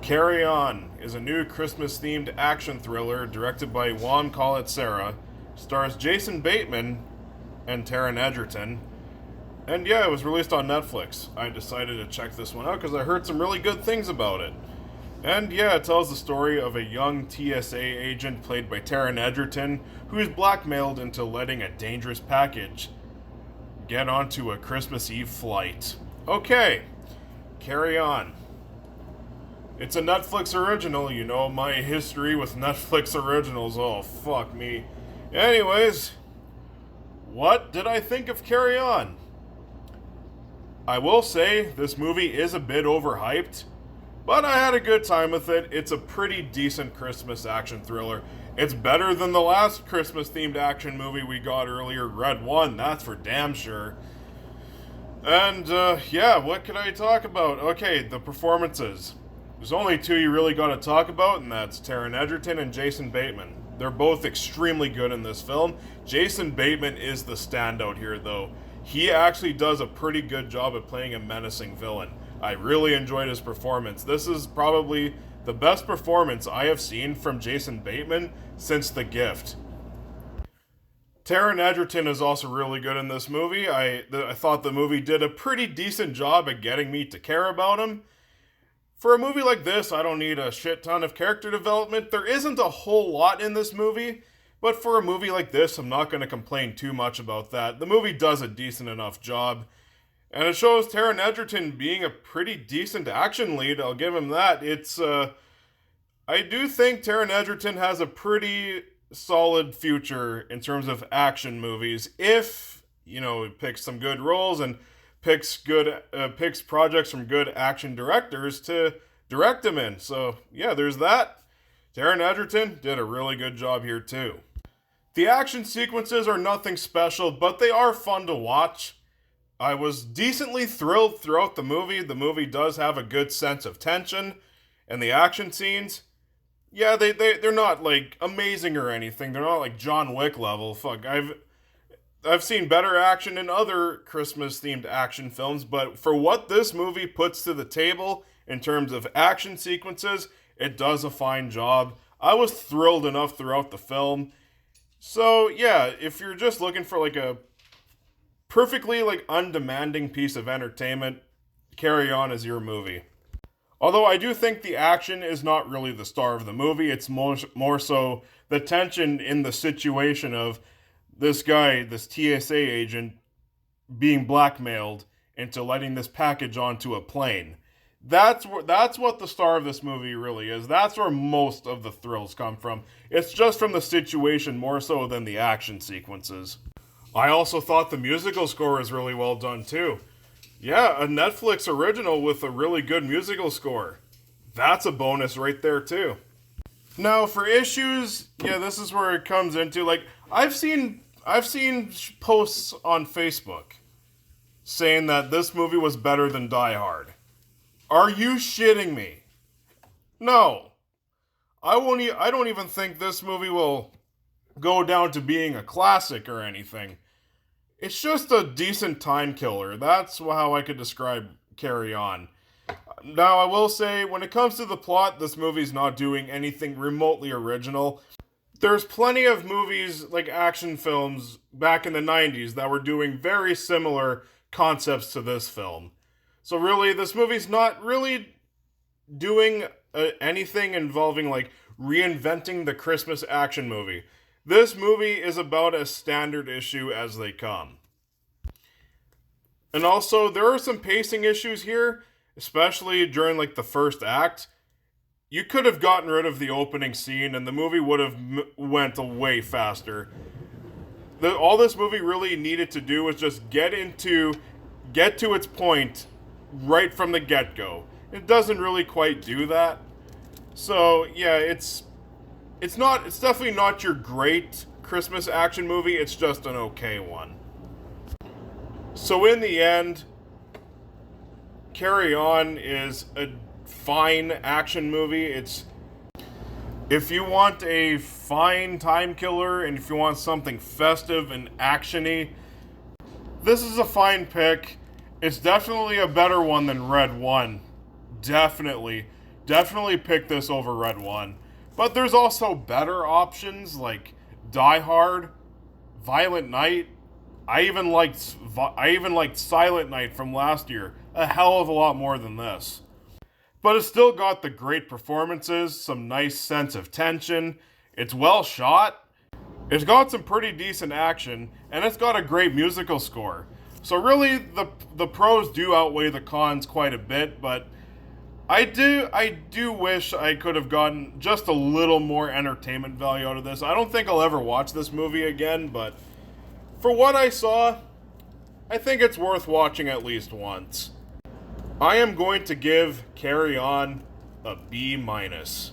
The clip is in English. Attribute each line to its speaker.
Speaker 1: Carry On is a new Christmas-themed action thriller directed by Juan Collet-Serra, stars Jason Bateman and Taron Egerton, and yeah, it was released on Netflix. I decided to check this one out because I heard some really good things about it. And yeah, it tells the story of a young TSA agent played by Taron Egerton who is blackmailed into letting a dangerous package get onto a Christmas Eve flight. Okay, Carry On. It's a Netflix original, you know my history with Netflix originals. Oh, fuck me. Anyways, what did I think of Carry On? I will say this movie is a bit overhyped, but I had a good time with it. It's a pretty decent Christmas action thriller. It's better than the last Christmas themed action movie we got earlier, Red One, that's for damn sure. And yeah, what can I talk about? Okay, the performances. There's only two you really got to talk about, and that's Taron Egerton and Jason Bateman. They're both extremely good in this film. Jason Bateman is the standout here, though. He actually does a pretty good job at playing a menacing villain. I really enjoyed his performance. This is probably the best performance I have seen from Jason Bateman since The Gift. Taron Egerton is also really good in this movie. I thought the movie did a pretty decent job at getting me to care about him. For a movie like this, I don't need a shit ton of character development. There isn't a whole lot in this movie, but for a movie like this, I'm not going to complain too much about that. The movie does a decent enough job, and it shows Taron Egerton being a pretty decent action lead. I'll give him that. I do think Taron Egerton has a pretty solid future in terms of action movies if, he picks some good roles and picks projects from good action directors to direct him in. So yeah, there's that. Taron Egerton did a really good job here too. The action sequences are nothing special, but they are fun to watch. I was decently thrilled throughout the movie. The movie does have a good sense of tension, and the action scenes, yeah, they're not like amazing or anything. They're not like John Wick level. Fuck, I've seen better action in other Christmas-themed action films, but for what this movie puts to the table in terms of action sequences, it does a fine job. I was thrilled enough throughout the film. So, yeah, if you're just looking for like a perfectly undemanding piece of entertainment, Carry On is your movie. Although I do think the action is not really the star of the movie, it's more so the tension in the situation of this guy, this TSA agent, being blackmailed into letting this package onto a plane. That's what the star of this movie really is. That's where most of the thrills come from. It's just from the situation more so than the action sequences. I also thought the musical score was really well done too. Yeah, a Netflix original with a really good musical score. That's a bonus right there too. Now for issues, yeah, this is where it comes into I've seen posts on Facebook saying that this movie was better than Die Hard. Are you shitting me? No. I don't even think this movie will go down to being a classic or anything. It's just a decent time killer. That's how I could describe Carry On. Now, I will say, when it comes to the plot, this movie's not doing anything remotely original. There's plenty of movies, like action films, back in the 90s that were doing very similar concepts to this film. So really, this movie's not really doing anything involving, reinventing the Christmas action movie. This movie is about as standard issue as they come. And also, there are some pacing issues here, especially during, the first act. You could have gotten rid of the opening scene and the movie would have went way faster. All this movie really needed to do was just get to its point right from the get-go. It doesn't really quite do that. So, yeah, it's definitely not your great Christmas action movie, it's just an okay one. So in the end, Carry On is a fine action movie. If you want a fine time killer and if you want something festive and actiony, this is a fine pick. It's definitely a better one than Red One. Definitely. definitely pick this over Red One. But there's also better options like Die Hard, Violent Night. I even liked Silent Night from last year a hell of a lot more than this. But it's still got the great performances, some nice sense of tension. It's well shot. It's got some pretty decent action, and it's got a great musical score. So really, the pros do outweigh the cons quite a bit, but I do wish I could have gotten just a little more entertainment value out of this. I don't think I'll ever watch this movie again, but for what I saw, I think it's worth watching at least once. I am going to give Carry On a B minus.